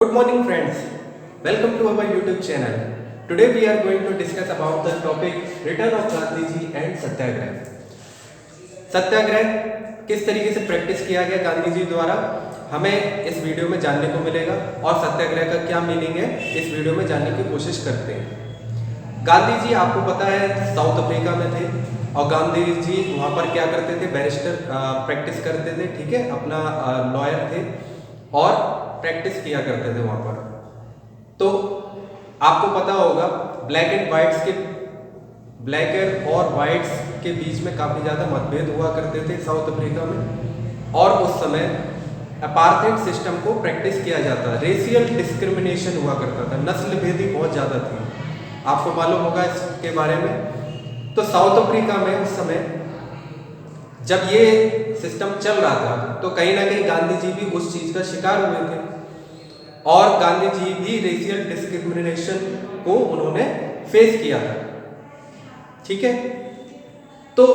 Good morning friends, welcome to our YouTube channel. Today we are going to discuss about the topic Return of Gandhi Ji and Satyagrah. सत्याग्रह किस तरीके से practice किया गया गांधी जी द्वारा हमें इस वीडियो में जानने को मिलेगा और सत्याग्रह का क्या मीनिंग है इस वीडियो में जानने की कोशिश करते हैं। गांधी जी आपको पता है साउथ अफ्रीका में थे और गांधी जी वहाँ पर क्या करते थे, बैरिस्टर प्रैक्टिस करते थे, ठीक है, अपना लॉयर थे और प्रैक्टिस किया करते थे वहाँ पर। तो आपको पता होगा ब्लैक और वाइट्स के बीच में काफ़ी ज़्यादा मतभेद हुआ करते थे साउथ अफ्रीका में, और उस समय अपार्थाइड सिस्टम को प्रैक्टिस किया जाता, रेशियल डिस्क्रिमिनेशन हुआ करता था, नस्ल भेदी बहुत ज़्यादा थी, आपको मालूम होगा इसके बारे में। तो साउथ अफ्रीका में उस समय जब ये सिस्टम चल रहा था तो कहीं ना कहीं गांधी जी भी उस चीज़ का शिकार हुए थे और गांधी जी भी रेशियल डिस्क्रिमिनेशन को उन्होंने फेस किया था, ठीक है। तो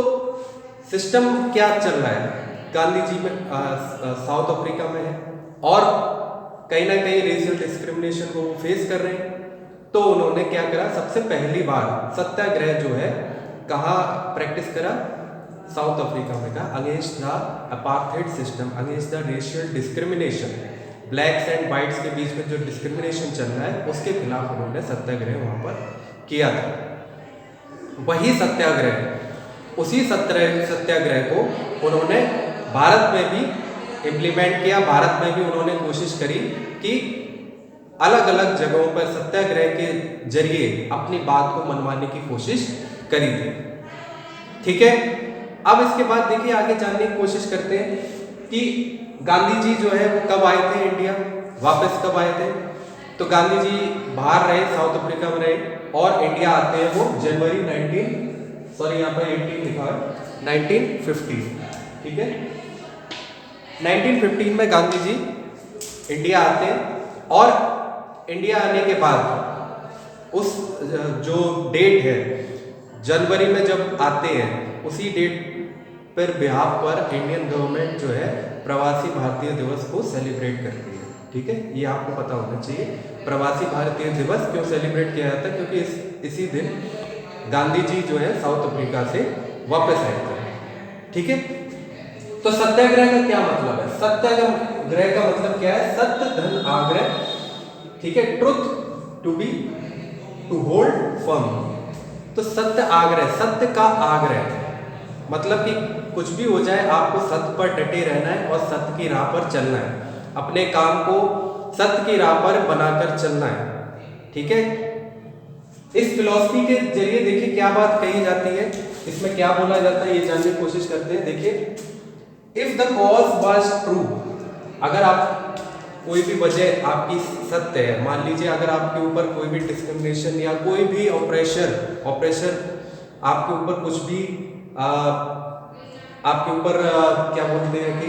सिस्टम क्या चल रहा है, गांधी जी में साउथ अफ्रीका में है और कहीं ना कहीं रेशियल डिस्क्रिमिनेशन को वो फेस कर रहे हैं। तो उन्होंने क्या करा, सबसे पहली बार सत्याग्रह जो है कहाँ प्रैक्टिस करा, साउथ अफ्रीका में कहा, against the apartheid system, against the racial discrimination, blacks and whites के बीच में जो डिस्क्रिमिनेशन चल रहा है उसके खिलाफ उन्होंने सत्याग्रह वहाँ पर किया था। वही सत्याग्रह, उसी सत्याग्रह को उन्होंने भारत में भी इम्प्लीमेंट किया। भारत में भी उन्होंने कोशिश करी कि अलग अलग जगहों पर सत्याग्रह के जरिए अपनी बात को मनवाने की कोशिश करी थी, ठीक है। अब इसके बाद देखिए आगे जानने की कोशिश करते हैं कि गांधी जी जो है वो कब आए थे इंडिया, वापस कब आए थे। तो गांधी जी बाहर रहे, साउथ अफ्रीका में रहे और इंडिया आते हैं वो जनवरी 18 लिखा है 1915, ठीक है। 1915 में गांधी जी इंडिया आते हैं और इंडिया आने के बाद उस जो डेट है जनवरी में जब आते हैं उसी डेट पर बिहाफ पर इंडियन गवर्नमेंट जो है प्रवासी भारतीय दिवस को सेलिब्रेट करती है, ठीक है। ये आपको पता होना चाहिए प्रवासी भारतीय दिवस क्यों सेलिब्रेट किया जाता है, क्योंकि इसी दिन गांधी जी जो है साउथ अफ्रीका से वापस आए थे, ठीक है। तो सत्याग्रह का क्या मतलब है, सत्याग्रह का मतलब क्या है, सत्य धन आग्रह, ठीक है, ट्रुथ टू होल्ड फर्म। तो सत्य आग्रह, सत्य का आग्रह मतलब कि कुछ भी हो जाए आपको सत्य पर डटे रहना है और सत्य की राह पर चलना है, अपने काम को सत्य की राह पर बनाकर चलना है, ठीक है। इस फिलॉसफी के जरिए देखिए क्या बात कही जाती है, इसमें क्या बोला जाता है ये जानने की कोशिश करते हैं। देखिए, if the cause was true, अगर आप कोई भी वजह आपकी सत्य है, मान लीजिए अगर आपके ऊपर कोई भी डिस्क्रिमिनेशन या कोई भी ऑपरेशन आपके ऊपर कुछ भी आपके ऊपर क्या बोलते हैं कि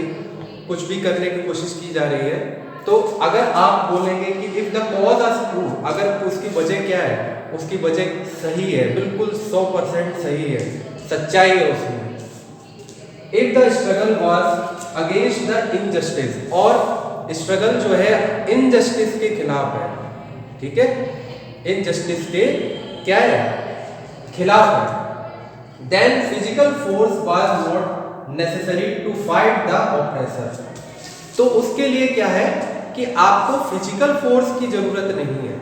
कुछ भी करने की कोशिश की जा रही है, तो अगर आप बोलेंगे कि if the cause is true, अगर उसकी वजह क्या है, उसकी वजह सही है, बिल्कुल 100% सही है, सच्चाई है उसमें। If the struggle was against the injustice, और स्ट्रगल जो है इनजस्टिस के खिलाफ है, ठीक है, इनजस्टिस के क्या है, खिलाफ है, then physical force was not necessary to fight the oppressor. तो उसके लिए क्या है कि आपको फिजिकल फोर्स की जरूरत नहीं है,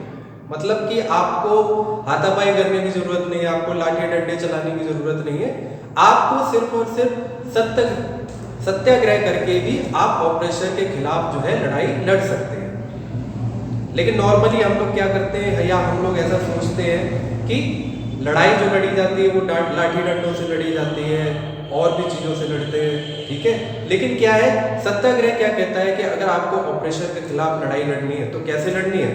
मतलब कि आपको हाथापाई करने की जरूरत नहीं है, आपको लाठी डंडे चलाने की जरूरत नहीं है, आपको सिर्फ और सिर्फ सत्याग्रह करके भी आप ऑपरेशन के खिलाफ जो है लड़ाई लड़ सकते हैं। लेकिन नॉर्मली हम लोग क्या करते हैं, या हम लोग ऐसा सोचते हैं कि लड़ाई जो लड़ी जाती है वो लाठी डंडों से लड़ी जाती है और भी चीज़ों से लड़ते हैं, ठीक है। लेकिन क्या है, सत्याग्रह क्या कहता है कि अगर आपको ऑपरेशन के खिलाफ लड़ाई लड़नी है तो कैसे लड़नी है,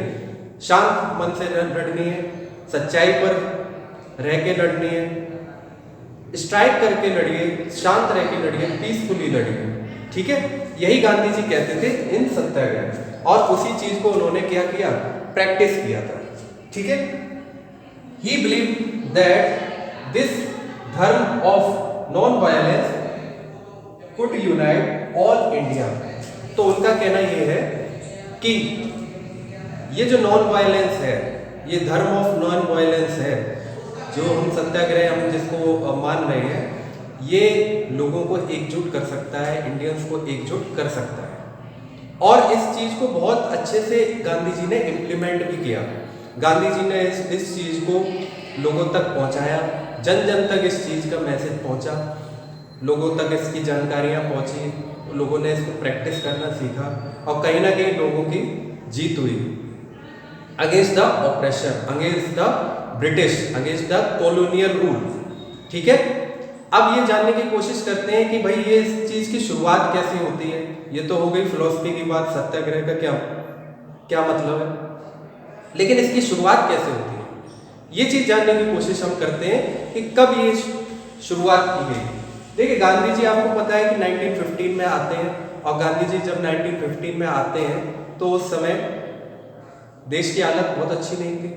शांत मन से लड़नी है, सच्चाई पर रह के लड़नी है, स्ट्राइक करके लड़िए, शांत रह के लड़िए, पीसफुली लड़िए, ठीक है। यही गांधी जी कहते थे इन सत्याग्रह, और उसी चीज को उन्होंने क्या किया, प्रैक्टिस किया था, ठीक है। ही बिलीव दैट दिस धर्म of non violence could unite all India. तो उनका कहना यह है कि ये जो नॉन वायलेंस है, ये धर्म ऑफ नॉन वायलेंस है, जो हम सत्याग्रह हम जिसको मान रहे हैं, ये लोगों को एकजुट कर सकता है, इंडियंस को एकजुट कर सकता है। और इस चीज़ को बहुत अच्छे से गांधी जी ने इम्प्लीमेंट भी किया। गांधी जी ने इस चीज़ को लोगों तक पहुंचाया, जन जन तक इस चीज़ का मैसेज पहुंचा, लोगों तक इसकी जानकारियां पहुंची, लोगों ने इसको प्रैक्टिस करना सीखा और कहीं ना कहीं लोगों की जीत हुई against the operation, against the British, against the colonial rule. ठीक है, अब ये जानने की कोशिश करते हैं कि भाई ये इस चीज़ की शुरुआत कैसे होती है। ये तो हो गई फिलॉसफी की बात, सत्याग्रह का क्या क्या मतलब है, लेकिन इसकी शुरुआत कैसे होती है, ये चीज़ जानने की कोशिश हम करते हैं कि कब ये शुरुआत की गई। देखिए, गांधी जी आपको पता है कि 1915 में आते हैं, और गांधी जी जब 1915 में आते हैं तो उस समय देश की हालत बहुत अच्छी नहीं थी।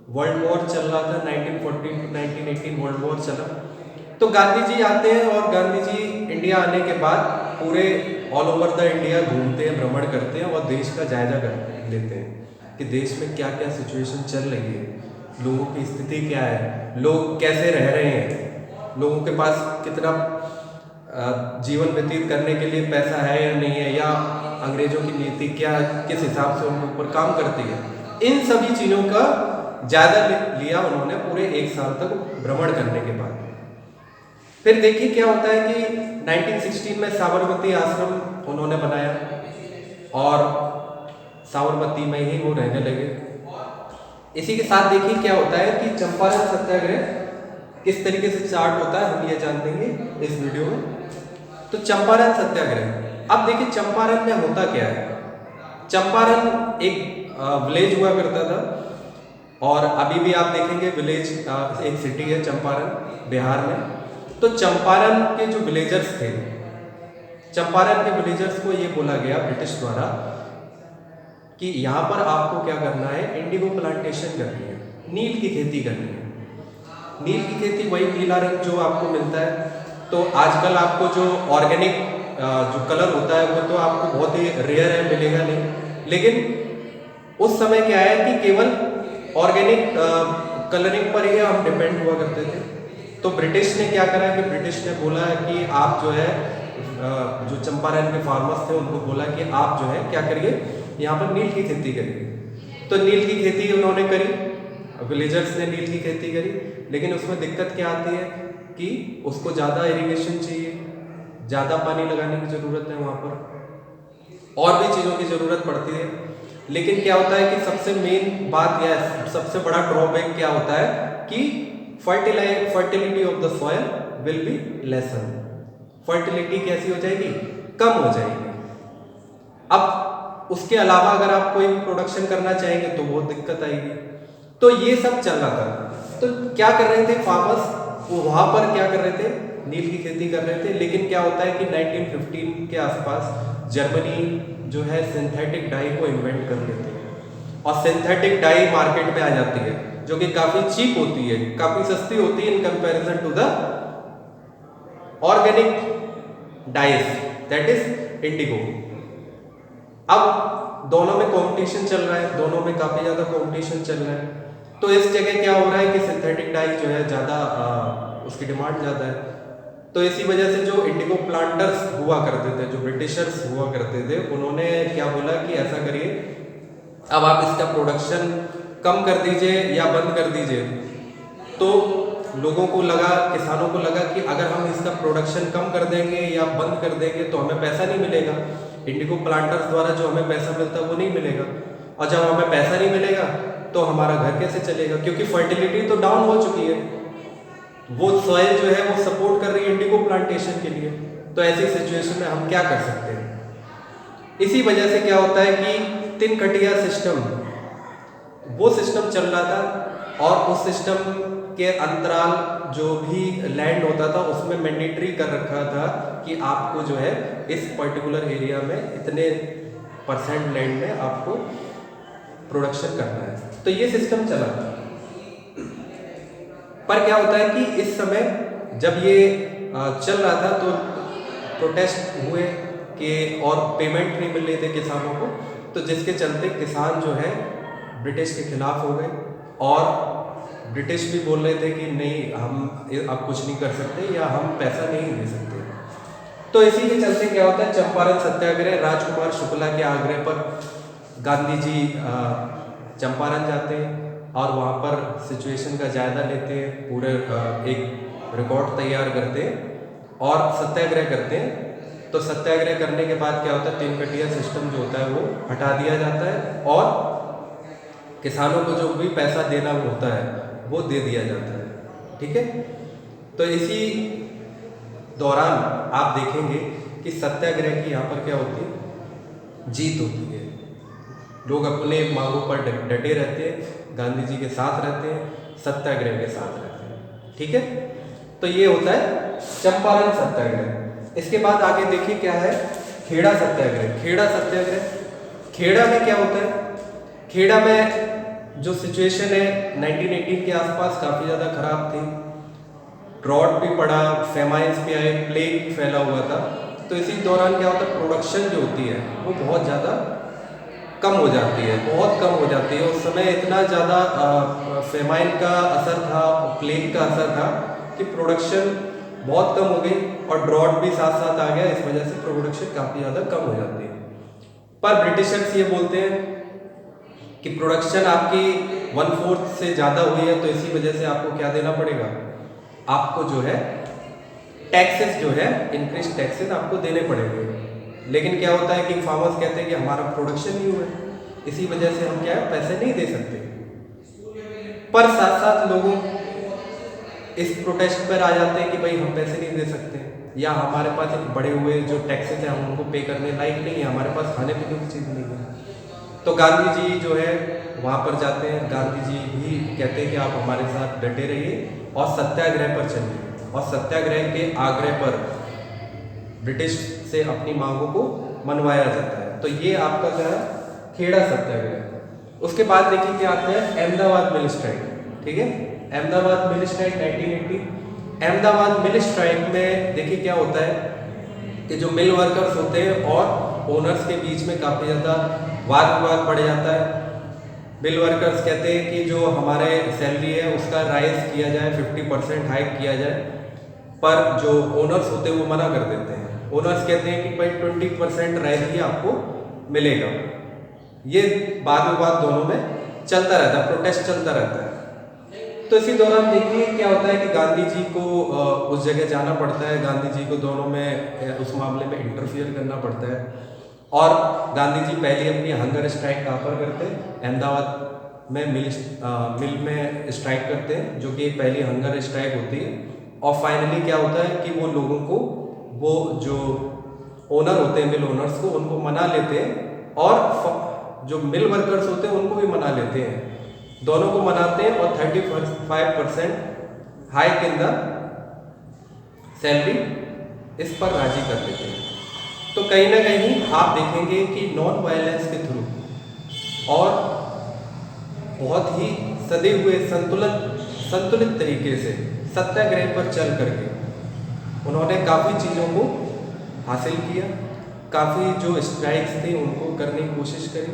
वर्ल्ड वॉर चल रहा था, 1914 टू 1918 वर्ल्ड वॉर चला। तो गांधी जी आते हैं और गांधी जी इंडिया आने के बाद पूरे ऑल ओवर द इंडिया घूमते हैं, भ्रमण करते हैं और देश का जायजा कर लेते हैं कि देश में क्या क्या सिचुएशन चल रही है, लोगों की स्थिति क्या है, लोग कैसे रह रहे हैं, लोगों के पास कितना जीवन व्यतीत करने के लिए पैसा है या नहीं है, या अंग्रेजों की नीति क्या किस हिसाब से उनके ऊपर काम करती है। इन सभी चीज़ों का जायजा लिया उन्होंने पूरे एक साल तक भ्रमण करने के बाद। फिर देखिए क्या होता है कि 1916 में साबरमती आश्रम उन्होंने बनाया और साबरमती में ही वो रहने लगे। इसी के साथ देखिए क्या होता है कि चंपारण सत्याग्रह किस तरीके से स्टार्ट होता है, हम ये जान लेंगे इस वीडियो में। तो चंपारण सत्याग्रह, अब देखिए चंपारण में होता क्या है। चंपारण एक विलेज हुआ करता था, और अभी भी आप देखेंगे विलेज एक सिटी है चंपारण, बिहार में। तो चंपारण के जो विलेजर्स थे, चंपारण के विलेजर्स को ये बोला गया ब्रिटिश द्वारा कि यहाँ पर आपको क्या करना है, इंडिगो प्लांटेशन करनी है, नील की खेती करनी है। नील की खेती वही नीला रंग जो आपको मिलता है। तो आजकल आपको जो ऑर्गेनिक जो कलर होता है वो तो आपको बहुत ही रेयर है, मिलेगा नहीं। लेकिन उस समय क्या है कि केवल ऑर्गेनिक कलरिंग पर ही हम डिपेंड हुआ करते थे। तो ब्रिटिश ने क्या करा कि ब्रिटिश ने बोला कि आप जो है जो चंपारण के फार्मर्स थे उनको बोला कि आप जो है क्या करिए, यहाँ पर नील की खेती करिए। तो नील की खेती उन्होंने करी, विलेजर्स ने नील की खेती करी। लेकिन उसमें दिक्कत क्या आती है कि उसको ज़्यादा इरिगेशन चाहिए, ज़्यादा पानी लगाने की ज़रूरत है, वहाँ पर और भी चीज़ों की ज़रूरत पड़ती है। लेकिन क्या होता है कि सबसे मेन बात या सबसे बड़ा ड्रॉबैक क्या होता है कि fertility of the soil will be lesson. Fertility कैसी हो जाएगी, कम हो जाएगी। अब उसके अलावा अगर आप कोई प्रोडक्शन करना चाहेंगे तो बहुत दिक्कत आएगी। तो ये सब चल रहा था। तो क्या कर रहे थे फार्मर्स, वो वहाँ पर क्या कर रहे थे, नील की खेती कर रहे थे। लेकिन क्या होता है कि 1915 के आसपास जर्मनी जो है सिंथेटिक डाई को इन्वेंट कर लेती है, और सिंथेटिक डाई मार्केट में आ जाती है जो कि काफ़ी चीप होती है, काफ़ी सस्ती होती है in comparison to the organic dyes, that is indigo. अब दोनों में कंपटीशन चल रहा है, दोनों में काफ़ी ज़्यादा कंपटीशन चल रहा है। तो इस जगह क्या हो रहा है कि सिंथेटिक डाई जो है ज़्यादा उसकी डिमांड ज़्यादा है। तो इसी वजह से जो इंडिगो प्लांटर्स हुआ करते थे, जो ब्रिटिशर्स हुआ करते थे, उन्होंने क्या बोला कि ऐसा करिए, अब आप इसका प्रोडक्शन कम कर दीजिए या बंद कर दीजिए। तो लोगों को लगा, किसानों को लगा कि अगर हम इसका प्रोडक्शन कम कर देंगे या बंद कर देंगे तो हमें पैसा नहीं मिलेगा, इंडिगो प्लांटर्स द्वारा जो हमें पैसा मिलता है वो नहीं मिलेगा, और जब हमें पैसा नहीं मिलेगा तो हमारा घर कैसे चलेगा, क्योंकि फर्टिलिटी तो डाउन हो चुकी है, वो सॉइल जो है वो सपोर्ट कर रही है इंडिगो प्लांटेशन के लिए। तो ऐसी सिचुएशन में हम क्या कर सकते हैं। इसी वजह से क्या होता है कि तिन कटिया सिस्टम, वो सिस्टम चल रहा था, और उस सिस्टम के अंतराल जो भी लैंड होता था उसमें मैंडेटरी कर रखा था कि आपको जो है इस पर्टिकुलर एरिया में इतने % लैंड में आपको प्रोडक्शन करना है। तो ये सिस्टम चला था। पर क्या होता है कि इस समय जब ये चल रहा था तो प्रोटेस्ट हुए कि और पेमेंट नहीं मिल रहे थे किसानों को। तो जिसके चलते किसान जो है ब्रिटिश के खिलाफ हो गए और ब्रिटिश भी बोल रहे थे कि नहीं, हम अब कुछ नहीं कर सकते या हम पैसा नहीं दे सकते। तो इसी के चलते क्या होता है, चंपारण सत्याग्रह, राजकुमार शुक्ला के आग्रह पर गांधी जी चंपारण जाते हैं और वहाँ पर सिचुएशन का जायजा लेते हैं, पूरे एक रिकॉर्ड तैयार करते हैं और सत्याग्रह करते हैं। तो सत्याग्रह करने के बाद क्या होता है, तीन कटिया सिस्टम जो होता है वो हटा दिया जाता है और किसानों को जो भी पैसा देना होता है वो दे दिया जाता है। ठीक है, तो इसी दौरान आप देखेंगे कि सत्याग्रह की यहाँ पर क्या होती है, जीत होती है। लोग अपने मांगों पर डटे रहते हैं, गांधी जी के साथ रहते हैं, सत्याग्रह के साथ रहते हैं। ठीक है, तो ये होता है चंपारण सत्याग्रह। इसके बाद आगे देखिए क्या है, खेड़ा सत्याग्रह। खेड़ा सत्याग्रह, खेड़ा में क्या होता है, खेड़ा में जो सिचुएशन है 1918 के आसपास काफ़ी ज़्यादा खराब थी, ड्रॉट भी पड़ा, फेमाइन्स भी आए, प्लेग भी फैला हुआ था। तो इसी दौरान क्या होता है, प्रोडक्शन जो होती है वो बहुत ज़्यादा कम हो जाती है, बहुत कम हो जाती है। उस समय इतना ज़्यादा फेमाइन का असर था, प्लेग का असर था कि प्रोडक्शन बहुत कम हो गई और ड्रॉट भी साथ साथ आ गया। इस वजह से प्रोडक्शन काफ़ी ज़्यादा कम हो जाती है। पर ब्रिटिशर्स ये बोलते हैं कि प्रोडक्शन आपकी 1/4 से ज़्यादा हुई है, तो इसी वजह से आपको क्या देना पड़ेगा, आपको जो है टैक्सेस जो है, इंक्रीज टैक्सेस आपको देने पड़ेंगे। लेकिन क्या होता है कि फार्मर्स कहते हैं कि हमारा प्रोडक्शन नहीं हुआ है, इसी वजह से हम क्या है, पैसे नहीं दे सकते। पर साथ साथ लोगों इस प्रोटेस्ट पर आ जाते हैं कि भाई हम पैसे नहीं दे सकते, या हमारे पास एक बड़े हुए जो टैक्सेस हैं हम उनको पे करने लायक नहीं है, हमारे पास खाने पीने की चीज़ नहीं है। तो गांधी जी जो है वहाँ पर जाते हैं, गांधी जी भी कहते हैं कि आप हमारे साथ डटे रहिए और सत्याग्रह पर चलिए, और सत्याग्रह के आग्रह पर ब्रिटिश से अपनी मांगों को मनवाया जाता है। तो ये आपका क्या है, खेड़ा सत्याग्रह। उसके बाद देखिए क्या आते हैं, अहमदाबाद मिल स्ट्राइक। ठीक है, अहमदाबाद मिल स्ट्राइक 1980। अहमदाबाद मिल स्ट्राइक में देखिए क्या होता है कि जो मिल वर्कर्स होते हैं और ओनर्स के बीच में काफ़ी ज़्यादा वाद विवाद बढ़ जाता है। मिल वर्कर्स कहते हैं कि जो हमारे सैलरी है उसका राइज किया जाए, 50% हाइक किया जाए, पर जो ओनर्स होते हैं वो मना कर देते हैं। ओनर्स कहते हैं कि भाई 20% राइज ही आपको मिलेगा। ये वाद विवाद दोनों में चलता रहता है, प्रोटेस्ट चलता रहता है। तो इसी दौरान देखिए क्या होता है कि गांधी जी को उस जगह जाना पड़ता है, गांधी जी को दोनों में उस मामले में इंटरफियर करना पड़ता है। और गांधी जी पहले अपनी हंगर स्ट्राइक कहाँ पर करते हैं, अहमदाबाद में मिल में स्ट्राइक करते हैं, जो कि पहली हंगर स्ट्राइक होती है। और फाइनली क्या होता है कि वो लोगों को, वो जो ओनर होते हैं, मिल ओनर्स को, उनको मना लेते हैं और जो मिल वर्कर्स होते हैं उनको भी मना लेते हैं, दोनों को मनाते हैं और 35% हाइक इन द सैलरी इस पर राजी कर देते हैं। तो कहीं ना कहीं आप देखेंगे कि नॉन वायलेंस के थ्रू और बहुत ही सदे हुए संतुलित तरीके से सत्याग्रह पर चल करके उन्होंने काफ़ी चीज़ों को हासिल किया, काफ़ी जो स्ट्राइक्स थे उनको करने की कोशिश करी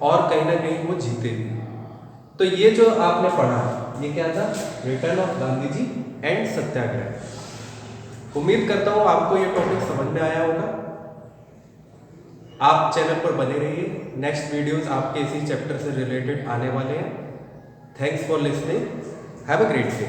और कहीं ना कहीं वो जीते भी। तो ये जो आपने पढ़ा, ये क्या था, return of Gandhi ji and satyagraha. उम्मीद करता हूँ आपको ये टॉपिक समझ में आया होगा। आप चैनल पर बने रहिए, नेक्स्ट वीडियोस आपके इसी चैप्टर से रिलेटेड आने वाले हैं। Thanks for listening, have a great day.